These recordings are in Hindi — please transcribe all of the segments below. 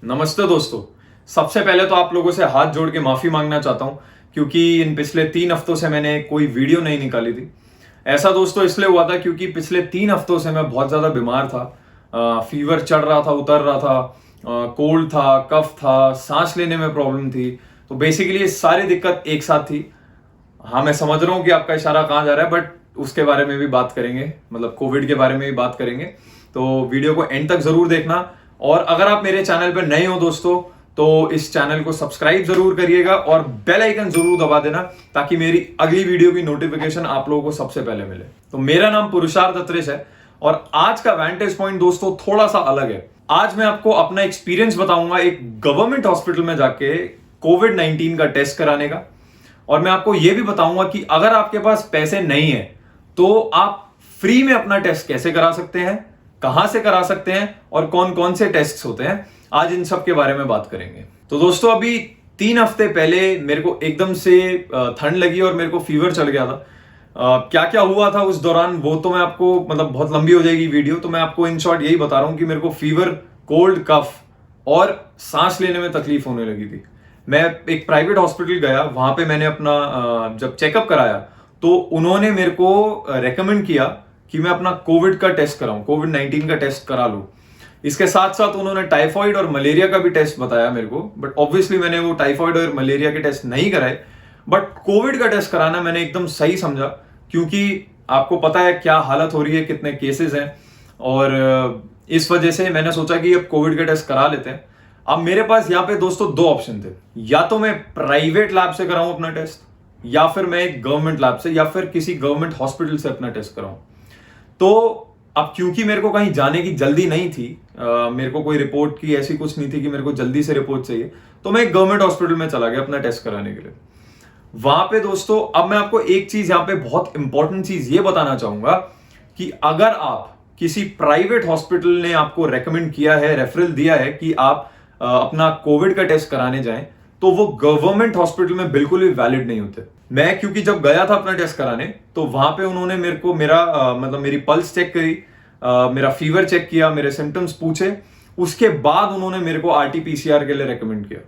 नमस्ते दोस्तों। सबसे पहले तो आप लोगों से हाथ जोड़ के माफ़ी मांगना चाहता हूँ क्योंकि इन पिछले 3 हफ्तों से मैंने कोई वीडियो नहीं निकाली थी। ऐसा दोस्तों इसलिए हुआ था क्योंकि पिछले 3 हफ्तों से मैं बहुत ज़्यादा बीमार था। फीवर चढ़ रहा था, उतर रहा था, कोल्ड था, कफ था, सांस लेने में प्रॉब्लम थी। तो बेसिकली ये सारी दिक्कत एक साथ थी। हाँ, मैं समझ रहा हूँ कि आपका इशारा कहाँ जा रहा है, बट उसके बारे में भी बात करेंगे, मतलब कोविड के बारे में भी बात करेंगे। तो वीडियो को एंड तक जरूर देखना। और अगर आप मेरे चैनल पर नए हो दोस्तों, तो इस चैनल को सब्सक्राइब जरूर करिएगा और बेल आइकन जरूर दबा देना ताकि मेरी अगली वीडियो की नोटिफिकेशन आप लोगों को सबसे पहले मिले। तो मेरा नाम पुरुषार्थ अत्रेश है और आज का वैंटेज पॉइंट दोस्तों थोड़ा सा अलग है। आज मैं आपको अपना एक्सपीरियंस बताऊंगा एक गवर्नमेंट हॉस्पिटल में जाके कोविड-19 का टेस्ट कराने का। और मैं आपको यह भी बताऊंगा कि अगर आपके पास पैसे नहीं है तो आप फ्री में अपना टेस्ट कैसे करा सकते हैं, कहां से करा सकते हैं और कौन कौन से टेस्ट होते हैं। आज इन सब के बारे में बात करेंगे। तो दोस्तों अभी 3 हफ्ते पहले मेरे को एकदम से ठंड लगी और मेरे को फीवर चल गया था। क्या क्या हुआ था उस दौरान वो तो मैं आपको, मतलब बहुत लंबी हो जाएगी वीडियो, तो मैं आपको इन शॉर्ट यही बता रहा हूं कि मेरे को फीवर, कोल्ड, कफ और सांस लेने में तकलीफ होने लगी थी। मैं एक प्राइवेट हॉस्पिटल गया, वहां पे मैंने अपना जब चेकअप कराया तो उन्होंने मेरे को रेकमेंड किया कि मैं अपना कोविड का टेस्ट कराऊं, कोविड-19 का टेस्ट करा लूं। इसके साथ साथ उन्होंने टाइफॉइड और मलेरिया का भी टेस्ट बताया मेरे को, बट ऑब्वियसली मैंने वो टाइफॉइड और मलेरिया के टेस्ट नहीं कराए। बट कोविड का टेस्ट कराना मैंने एकदम सही समझा क्योंकि आपको पता है क्या हालत हो रही है, कितने केसेस हैं, और इस वजह से मैंने सोचा कि अब कोविड का टेस्ट करा लेते हैं। अब मेरे पास यहाँ पे दोस्तों दो ऑप्शन थे, या तो मैं प्राइवेट लैब से कराऊं अपना टेस्ट, या फिर मैं एक गवर्नमेंट लैब से या फिर किसी गवर्नमेंट हॉस्पिटल से अपना टेस्ट कराऊं। तो अब क्योंकि मेरे को कहीं जाने की जल्दी नहीं थी, मेरे को कोई रिपोर्ट की ऐसी कुछ नहीं थी कि मेरे को जल्दी से रिपोर्ट चाहिए, तो मैं एक गवर्नमेंट हॉस्पिटल में चला गया अपना टेस्ट कराने के लिए। वहां पे दोस्तों अब मैं आपको एक चीज यहाँ पे बहुत इंपॉर्टेंट चीज ये बताना चाहूंगा कि अगर आप किसी प्राइवेट हॉस्पिटल ने आपको रेकमेंड किया है, रेफरल दिया है कि आप अपना कोविड का टेस्ट कराने जाएं, तो वो गवर्नमेंट हॉस्पिटल में बिल्कुल भी वैलिड नहीं होते। मैं क्योंकि जब गया था अपना टेस्ट कराने तो वहां पे उन्होंने मेरे को मतलब मेरी पल्स चेक करी, मेरा फीवर चेक किया, मेरे सिम्टम्स पूछे, उसके बाद उन्होंने मेरे को आरटी-पीसीआर के लिए रेकमेंड किया।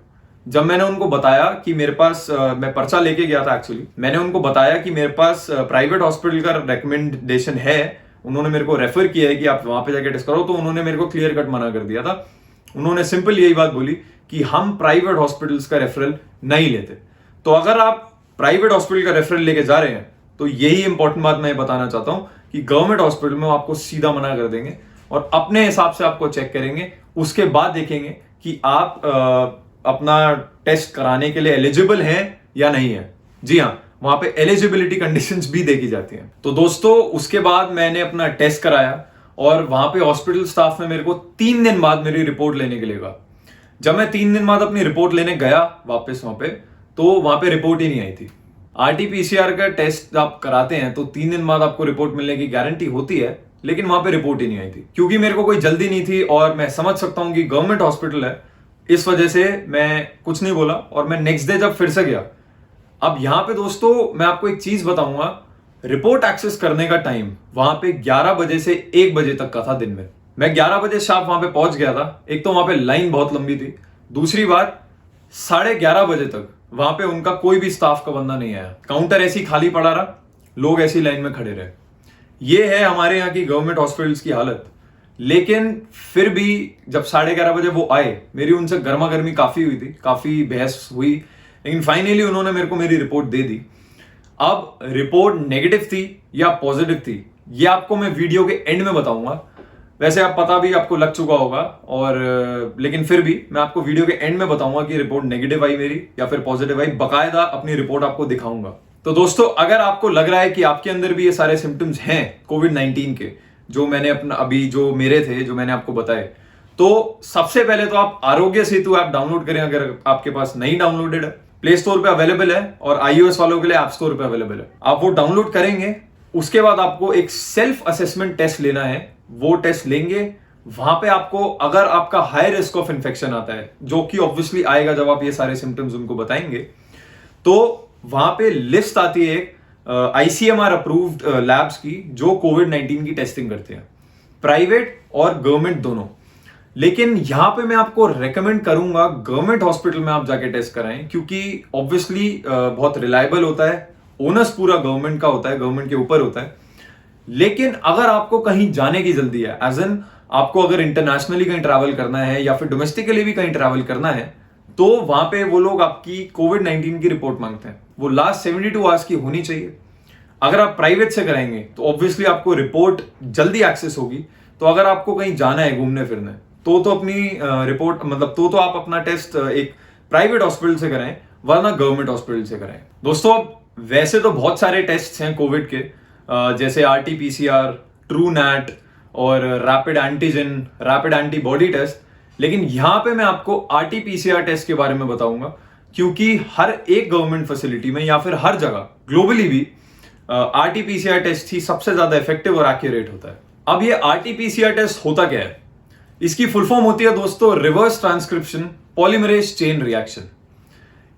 जब मैंने उनको बताया कि मेरे पास मैं पर्चा लेके गया था, एक्चुअली मैंने उनको बताया कि मेरे पास प्राइवेट हॉस्पिटल का रिकमेंडेशन है, उन्होंने मेरे को रेफर किया है कि आप वहां पे जाके टेस्ट करो, तो उन्होंने मेरे को क्लियर कट मना कर दिया था। उन्होंने सिंपल यही बात बोली कि हम प्राइवेट हॉस्पिटल्स का रेफरल नहीं लेते। तो अगर आप प्राइवेट हॉस्पिटल का रेफरल लेके जा रहे हैं तो यही इंपॉर्टेंट बात मैं बताना चाहता हूं कि गवर्नमेंट हॉस्पिटल में वो आपको सीधा मना कर देंगे और अपने हिसाब से आपको चेक करेंगे। उसके बाद देखेंगे कि आप अपना टेस्ट कराने के लिए एलिजिबल हैं या नहीं है। जी हाँ, वहां पे एलिजिबिलिटी कंडीशंस भी देखी जाती हैं। तो दोस्तों उसके बाद मैंने अपना टेस्ट कराया और वहां पे हॉस्पिटल स्टाफ ने मेरे को 3 दिन बाद मेरी रिपोर्ट लेने के लिए कहा। जब मैं 3 दिन बाद अपनी रिपोर्ट लेने गया वापस वहां पे, तो वहां पे रिपोर्ट ही नहीं आई थी। आरटी-पीसीआर का टेस्ट आप कराते हैं तो 3 दिन बाद आपको रिपोर्ट मिलने की गारंटी होती है, लेकिन वहां पे रिपोर्ट ही नहीं आई थी। क्योंकि मेरे को कोई जल्दी नहीं थी और मैं समझ सकता हूं कि गवर्नमेंट हॉस्पिटल है, इस वजह से मैं कुछ नहीं बोला और मैं नेक्स्ट डे जब फिर से गया। अब यहां पे दोस्तों मैं आपको एक चीज बताऊंगा, रिपोर्ट एक्सेस करने का टाइम वहां पे 11 बजे से 1 बजे तक का था दिन में। मैं 11 बजे शार्प वहां पे पहुंच गया था। एक तो वहां पे लाइन बहुत लंबी थी, दूसरी बात 11:30 बजे तक वहां पे उनका कोई भी स्टाफ का बंदा नहीं आया। काउंटर ऐसी खाली पड़ा रहा, लोग ऐसी लाइन में खड़े रहे। ये है हमारे यहाँ की गवर्नमेंट हॉस्पिटल्स की हालत। लेकिन फिर भी जब 11:30 बजे वो आए, मेरी उनसे गर्मा गर्मी काफी हुई थी, काफी बहस हुई, लेकिन फाइनली उन्होंने मेरे को मेरी रिपोर्ट दे दी। अब रिपोर्ट नेगेटिव थी या पॉजिटिव थी ये आपको मैं वीडियो के एंड में बताऊंगा। वैसे आप पता भी आपको लग चुका होगा, और लेकिन फिर भी मैं आपको वीडियो के एंड में बताऊंगा कि रिपोर्ट नेगेटिव आई मेरी या फिर पॉजिटिव आई। बकायदा अपनी रिपोर्ट आपको दिखाऊंगा। तो दोस्तों अगर आपको लग रहा है कि आपके अंदर भी ये सारे सिम्टम्स हैं कोविड-19 के, जो मैंने अपना अभी जो मेरे थे, जो मैंने आपको बताए, तो सबसे पहले तो आप आरोग्य सेतु ऐप डाउनलोड करें। अगर आपके पास नहीं डाउनलोडेड है, प्ले स्टोर पे अवेलेबल है और iOS वालों के लिए ऐप स्टोर पे अवेलेबल है। आप वो डाउनलोड करेंगे, उसके बाद आपको एक सेल्फ असेसमेंट टेस्ट लेना है। वो टेस्ट लेंगे, वहां पे आपको अगर आपका हाई रिस्क ऑफ इन्फेक्शन आता है, जो कि ऑब्वियसली आएगा जब आप ये सारे सिम्टम्स उनको बताएंगे, तो वहां पे लिस्ट आती है ICMR अप्रूव्ड लैब्स की जो कोविड-19 की टेस्टिंग करते हैं, प्राइवेट और गवर्नमेंट दोनों। लेकिन यहां पे मैं आपको रेकमेंड करूंगा गवर्नमेंट हॉस्पिटल में आप जाके टेस्ट कराएं, क्योंकि ऑब्वियसली बहुत रिलायबल होता है, ओनस पूरा गवर्नमेंट का होता है, गवर्नमेंट के ऊपर होता है। लेकिन अगर आपको कहीं जाने की जल्दी है, एज एन आपको अगर इंटरनेशनली कहीं ट्रैवल करना है या फिर डोमेस्टिकली भी कहीं ट्रैवल करना है, तो वहां पे वो लोग आपकी कोविड-19 की रिपोर्ट मांगते हैं। वो लास्ट 72 आवर्स की होनी चाहिए। अगर आप प्राइवेट से कराएंगे तो ऑब्वियसली आपको रिपोर्ट जल्दी एक्सेस होगी। तो अगर आपको कहीं जाना है घूमने फिरने, तो अपनी रिपोर्ट मतलब तो आप अपना टेस्ट एक प्राइवेट हॉस्पिटल से कराएं, वरना गवर्नमेंट हॉस्पिटल से कराएं। दोस्तों वैसे तो बहुत सारे टेस्ट हैं कोविड के, जैसे RT-PCR, ट्रू नैट और rapid antigen, rapid antibody test. लेकिन यहां पे मैं आपको RT-PCR टेस्ट के बारे में बताऊंगा, क्योंकि हर एक गवर्नमेंट फैसिलिटी में या फिर हर जगह ग्लोबली भी RT-PCR टेस्ट ही सबसे ज्यादा इफेक्टिव और एक्यूरेट होता है। अब ये RT-PCR टेस्ट होता क्या है? इसकी फुल फॉर्म होती है दोस्तों reverse transcription polymerase chain reaction.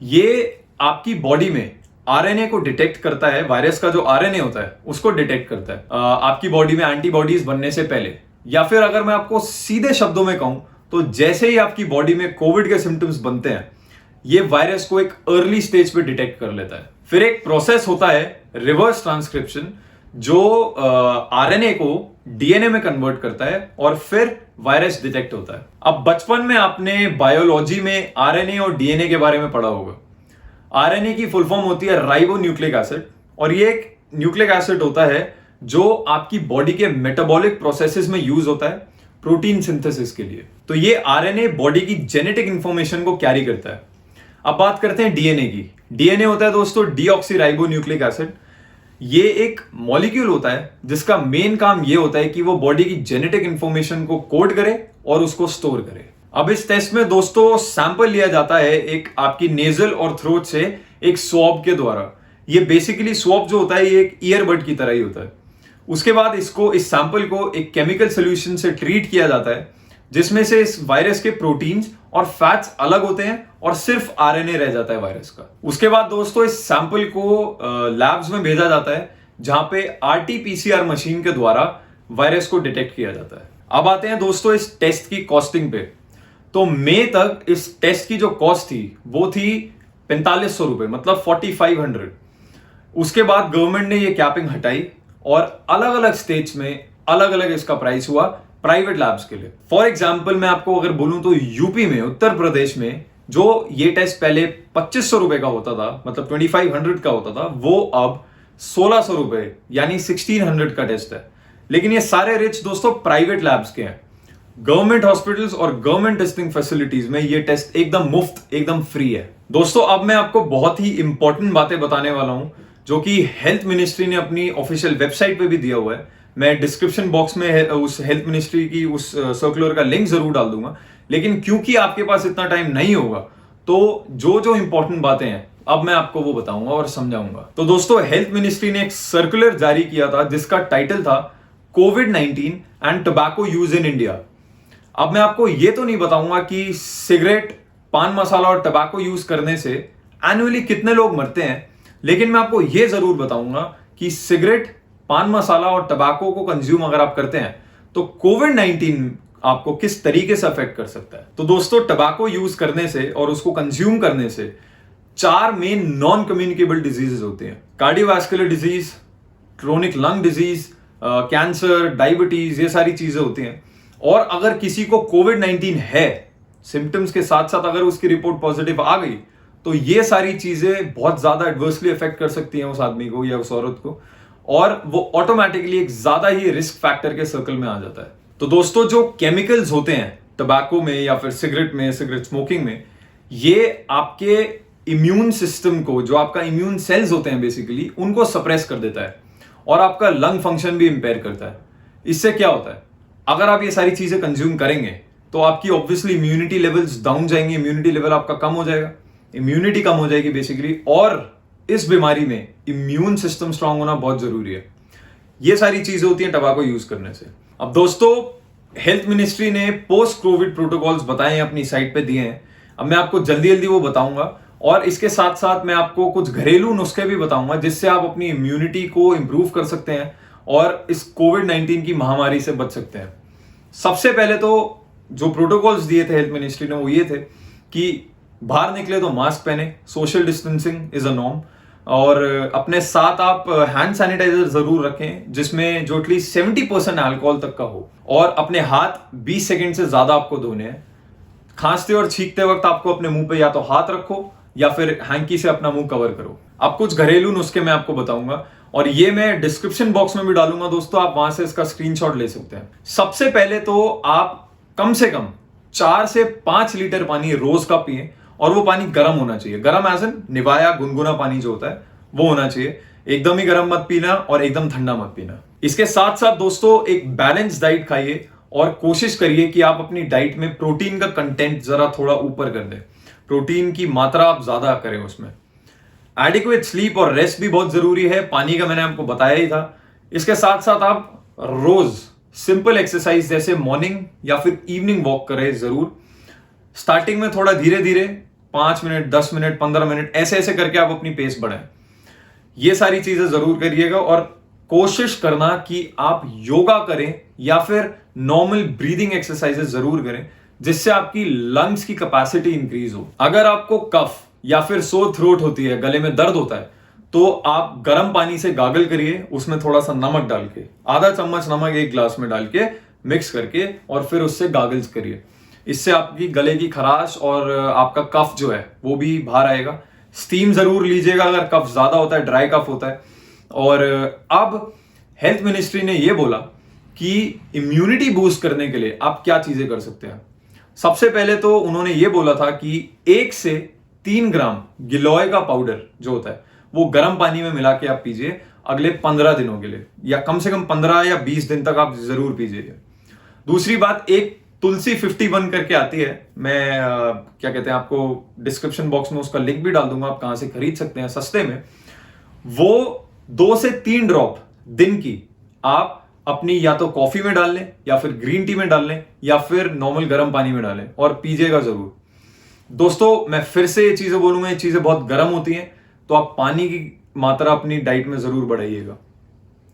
ये आपकी बॉडी में आरएनए को डिटेक्ट करता है, वायरस का जो आरएनए होता है उसको डिटेक्ट करता है आपकी बॉडी में एंटीबॉडीज बनने से पहले। या फिर अगर मैं आपको सीधे शब्दों में कहूं तो जैसे ही आपकी बॉडी में कोविड के सिम्टम्स बनते हैं, ये वायरस को एक अर्ली स्टेज पे डिटेक्ट कर लेता है। फिर एक प्रोसेस होता है रिवर्स ट्रांसक्रिप्शन, जो आरएनए को डीएनए में कन्वर्ट करता है और फिर वायरस डिटेक्ट होता है। अब बचपन में आपने बायोलॉजी में आरएनए और डीएनए के बारे में पढ़ा होगा। आरएनए की फुल फॉर्म होती है राइबो न्यूक्लिक एसिड, और ये एक न्यूक्लिक एसिड होता है जो आपकी बॉडी के मेटाबॉलिक प्रोसेसेस में यूज होता है प्रोटीन सिंथेसिस के लिए। तो ये आरएनए बॉडी की जेनेटिक इंफॉर्मेशन को कैरी करता है। अब बात करते हैं डीएनए की। डीएनए होता है दोस्तों डीऑक्सी राइबो न्यूक्लिक एसिड। ये एक मॉलिक्यूल होता है जिसका मेन काम ये होता है कि वो बॉडी की जेनेटिक इंफॉर्मेशन को कोड करे और उसको स्टोर करे। अब इस टेस्ट में दोस्तों सैंपल लिया जाता है एक आपकी नेजल और थ्रोट से एक स्वॉब के द्वारा। ये बेसिकली स्वॉब जो होता है ये एक ईयरबड की तरह ही होता है। उसके बाद इस सैंपल को एक केमिकल सोल्यूशन से ट्रीट किया जाता है, जिसमें से इस वायरस के प्रोटीन्स और फैट्स अलग होते हैं और सिर्फ आरएनए रह जाता है वायरस का। उसके बाद दोस्तों इस सैंपल को लैब्स में भेजा जाता है, जहां पे RT-PCR मशीन के द्वारा वायरस को डिटेक्ट किया जाता है। अब आते हैं दोस्तों इस टेस्ट की कॉस्टिंग पे। तो मई तक इस टेस्ट की जो कॉस्ट थी वो थी 4500 रुपए, मतलब 4500। उसके बाद गवर्नमेंट ने ये कैपिंग हटाई और अलग अलग स्टेट्स में अलग अलग इसका प्राइस हुआ प्राइवेट लैब्स के लिए। फॉर एग्जाम्पल मैं आपको अगर बोलूं तो यूपी में, उत्तर प्रदेश में जो ये टेस्ट पहले 2500 रुपए का होता था, मतलब 2500 का होता था, वो अब 1600 रुपए यानी 1600 का टेस्ट है। लेकिन ये सारे रेट्स दोस्तों प्राइवेट लैब्स के हैं। गवर्नमेंट हॉस्पिटल्स और गवर्नमेंट टेस्टिंग फैसिलिटीज में ये टेस्ट एकदम मुफ्त, एकदम फ्री है। दोस्तों अब मैं आपको बहुत ही इंपॉर्टेंट बातें बताने वाला हूं, जो कि हेल्थ मिनिस्ट्री ने अपनी ऑफिशियल वेबसाइट पे भी दिया हुआ है। मैं डिस्क्रिप्शन बॉक्स में उस हेल्थ मिनिस्ट्री की उस सर्कुलर का लिंक जरूर डाल दूंगा। लेकिन क्योंकि आपके पास इतना टाइम नहीं होगा, तो जो जो इंपॉर्टेंट बातें हैं अब मैं आपको वो बताऊंगा और समझाऊंगा। तो दोस्तों हेल्थ मिनिस्ट्री ने एक सर्कुलर जारी किया था जिसका टाइटल था कोविड-19 and tobacco use in India. अब मैं आपको ये तो नहीं बताऊंगा कि सिगरेट, पान मसाला और टबैको यूज करने से एनुअली कितने लोग मरते हैं, लेकिन मैं आपको ये जरूर बताऊंगा कि सिगरेट, पान मसाला और टबैको को कंज्यूम अगर आप करते हैं तो कोविड-19 आपको किस तरीके से अफेक्ट कर सकता है। तो दोस्तों टबैको यूज करने से और उसको कंज्यूम करने से 4 मेन नॉन कम्युनिकेबल डिजीजेस होते हैं। Cardiovascular disease, chronic lung disease, cancer, diabetes, ये सारी चीजें होती हैं। और अगर किसी को कोविड-19 है, सिम्टम्स के साथ साथ अगर उसकी रिपोर्ट पॉजिटिव आ गई, तो ये सारी चीजें बहुत ज्यादा एडवर्सली अफेक्ट कर सकती हैं उस आदमी को या उस औरत को, और वो ऑटोमेटिकली एक ज्यादा ही रिस्क फैक्टर के सर्कल में आ जाता है। तो दोस्तों जो केमिकल्स होते हैं टबैको में या फिर सिगरेट में, सिगरेट स्मोकिंग में, ये आपके इम्यून सिस्टम को, जो आपका इम्यून सेल्स होते हैं बेसिकली, उनको सप्रेस कर देता है और आपका लंग फंक्शन भी इंपेयर करता है। इससे क्या होता है, अगर आप ये सारी चीजें कंज्यूम करेंगे तो आपकी ऑब्वियसली इम्यूनिटी लेवल्स डाउन जाएंगे, इम्यूनिटी लेवल आपका कम हो जाएगा, इम्यूनिटी कम हो जाएगी बेसिकली। और इस बीमारी में इम्यून सिस्टम स्ट्रांग होना बहुत जरूरी है। ये सारी चीजें होती हैं टबैको यूज करने से। अब दोस्तों हेल्थ मिनिस्ट्री ने पोस्ट कोविड प्रोटोकॉल्स बताए हैं, अपनी साइट पे दिए हैं। अब मैं आपको जल्दी जल्दी वो बताऊंगा, और इसके साथ साथ मैं आपको कुछ घरेलू नुस्खे भी बताऊंगा जिससे आप अपनी इम्यूनिटी को इंप्रूव कर सकते हैं और इस कोविड-19 की महामारी से बच सकते हैं। सबसे पहले तो जो प्रोटोकॉल्स दिए थे हेल्थ मिनिस्ट्री ने वो ये थे कि बाहर निकले तो मास्क पहने, social distancing is a norm, और अपने साथ आप हैंड सैनिटाइजर जरूर रखें जिसमें जो एटलीस्ट 70% अल्कोहल तक का हो, और अपने हाथ 20 सेकंड से ज्यादा आपको धोने हैं। खांसते और छींकते वक्त आपको अपने मुंह पे या तो हाथ रखो या फिर हैंकी से अपना मुंह कवर करो। अब कुछ घरेलू नुस्खे मैं आपको बताऊंगा और ये मैं डिस्क्रिप्शन बॉक्स में भी डालूंगा दोस्तों, आप वहां से इसका स्क्रीनशॉट ले सकते हैं। सबसे पहले तो आप कम से कम 4 से 5 लीटर पानी रोज का पिए, और वो पानी गर्म होना चाहिए। गर्म एज इन निवाया गुनगुना पानी जो होता है वो होना चाहिए। एकदम ही गर्म मत पीना और एकदम ठंडा मत पीना। इसके साथ साथ दोस्तों एक बैलेंस डाइट खाइए और कोशिश करिए कि आप अपनी डाइट में प्रोटीन का कंटेंट जरा थोड़ा ऊपर कर दें। प्रोटीन की मात्रा आप ज्यादा करें उसमें। एडिक्वेट स्लीप और रेस्ट भी बहुत जरूरी है। पानी का मैंने आपको बताया ही था। इसके साथ साथ आप रोज सिंपल एक्सरसाइज जैसे मॉर्निंग या फिर इवनिंग वॉक करें जरूर। स्टार्टिंग में थोड़ा धीरे धीरे 5 मिनट, 10 मिनट, 15 मिनट ऐसे ऐसे करके आप अपनी पेस बढ़ाएं। ये सारी चीजें जरूर करिएगा और कोशिश करना कि आप योगा करें या फिर नॉर्मल ब्रीदिंग एक्सरसाइजेस जरूर करें जिससे आपकी लंग्स की कैपेसिटी इंक्रीज हो। अगर आपको कफ या फिर सोर थ्रोट होती है, गले में दर्द होता है, तो आप गर्म पानी से गागल करिए, उसमें थोड़ा सा नमक डाल के, आधा चम्मच नमक एक ग्लास में डाल के मिक्स करके और फिर उससे गागल्स करिए। इससे आपकी गले की खराश और आपका कफ जो है वो भी बाहर आएगा। स्टीम जरूर लीजिएगा अगर कफ ज्यादा होता है, ड्राई कफ होता है। और अब हेल्थ मिनिस्ट्री ने ये बोला कि इम्यूनिटी बूस्ट करने के लिए आप क्या चीजें कर सकते हैं। सबसे पहले तो उन्होंने ये बोला था कि 1 से 3 ग्राम गिलोय का पाउडर जो होता है वो गर्म पानी में मिला के आप पीजिए अगले 15 दिनों के लिए, या कम से कम 15 या 20 दिन तक आप जरूर पीजिए। दूसरी बात, एक तुलसी 51 करके आती है, मैं क्या कहते हैं, आपको डिस्क्रिप्शन बॉक्स में उसका लिंक भी डाल दूंगा, आप कहां से खरीद सकते हैं सस्ते में। वो 2 से 3 ड्रॉप दिन की आप अपनी या तो कॉफी में डाल लें या फिर ग्रीन टी में डाल लें या फिर नॉर्मल गर्म पानी में डालें और पीजिएगा जरूर। दोस्तों मैं फिर से ये चीजें बोलूंगा, ये चीजें बहुत गर्म होती हैं, तो आप पानी की मात्रा अपनी डाइट में जरूर बढ़ाइएगा।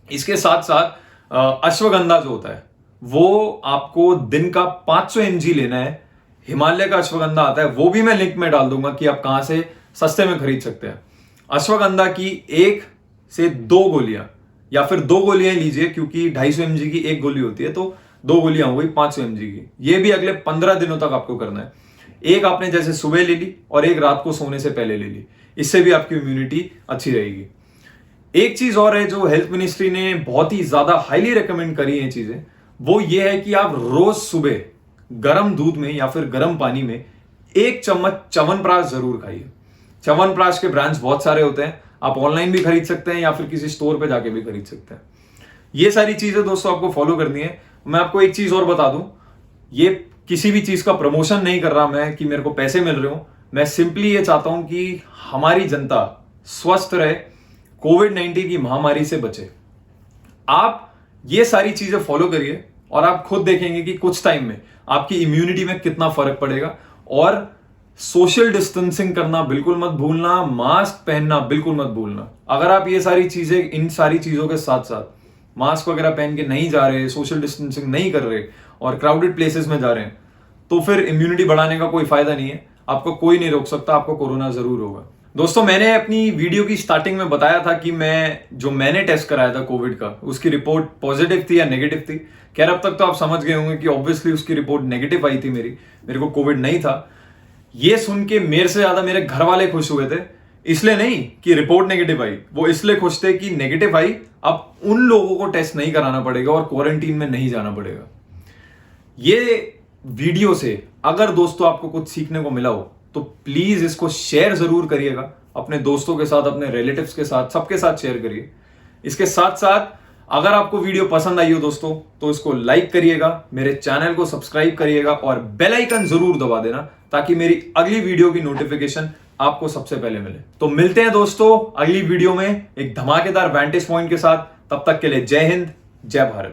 इसके साथ साथ अश्वगंधा जो होता है वो आपको दिन का 500 mg लेना है। हिमालय का अश्वगंधा आता है, वो भी मैं लिंक में डाल दूंगा कि आप कहां से सस्ते में खरीद सकते हैं। अश्वगंधा की 1 से 2 गोलियां या फिर 2 गोलियां लीजिए, क्योंकि 250 mg की 1 गोली होती है, तो 2 गोलियां हो गई 500 mg की। ये भी अगले 15 दिनों तक आपको करना है। एक आपने जैसे सुबह ले ली और एक रात को सोने से पहले ले ली, इससे भी आपकी इम्यूनिटी अच्छी रहेगी। एक चीज और है जो हेल्थ मिनिस्ट्री ने बहुत ही ज्यादा हाईली रिकमेंड करी है चीजें, वो ये है कि आप रोज सुबह गर्म दूध में या फिर गर्म पानी में 1 चम्मच च्यवनप्राश जरूर खाइए। च्यवनप्राश के ब्रांड्स बहुत सारे होते हैं, आप ऑनलाइन भी खरीद सकते हैं या फिर किसी स्टोर पे जाके भी खरीद सकते हैं। ये सारी चीजें दोस्तों आपको फॉलो करनी है। मैं आपको एक चीज और बता दूं, ये किसी भी चीज का प्रमोशन नहीं कर रहा मैं कि मेरे को पैसे मिल रहे हो। मैं सिंपली ये चाहता हूं कि हमारी जनता स्वस्थ रहे, कोविड-19 की महामारी से बचे। आप ये सारी चीजें फॉलो करिए और आप खुद देखेंगे कि कुछ टाइम में आपकी इम्यूनिटी में कितना फर्क पड़ेगा। और सोशल डिस्टेंसिंग करना बिल्कुल मत भूलना, मास्क पहनना बिल्कुल मत भूलना। अगर आप ये सारी चीजें, इन सारी चीजों के साथ साथ मास्क वगैरह पहन के नहीं जा रहे, सोशल डिस्टेंसिंग नहीं कर रहे और क्राउडेड प्लेसेस में जा रहे हैं, तो फिर इम्यूनिटी बढ़ाने का कोई फायदा नहीं है। आपको कोई नहीं रोक सकता, आपको कोरोना जरूर होगा। दोस्तों मैंने अपनी वीडियो की स्टार्टिंग में बताया था कि मैंने टेस्ट कराया था कोविड का, उसकी रिपोर्ट पॉजिटिव थी या नेगेटिव थी। खैर अब तक तो आप समझ गए होंगे कि ऑब्वियसली उसकी रिपोर्ट नेगेटिव आई थी, मेरे को कोविड नहीं था। ये सुन के मेरे से ज्यादा मेरे घर वाले खुश हुए थे, इसलिए नहीं कि रिपोर्ट नेगेटिव आई, वो इसलिए खुश थे कि नेगेटिव आई, अब उन लोगों को टेस्ट नहीं कराना पड़ेगा और क्वारंटीन में नहीं जाना पड़ेगा। ये वीडियो से अगर दोस्तों आपको कुछ सीखने को मिला हो तो प्लीज इसको शेयर जरूर करिएगा अपने दोस्तों के साथ, अपने रिलेटिव्स के साथ, सबके साथ शेयर करिए। इसके साथ साथ अगर आपको वीडियो पसंद आई हो दोस्तों तो इसको लाइक करिएगा, मेरे चैनल को सब्सक्राइब करिएगा और बेल आइकन जरूर दबा देना ताकि मेरी अगली वीडियो की नोटिफिकेशन आपको सबसे पहले मिले। तो मिलते हैं दोस्तों अगली वीडियो में एक धमाकेदार वैंटेज पॉइंट के साथ। तब तक के लिए जय हिंद, जय भारत।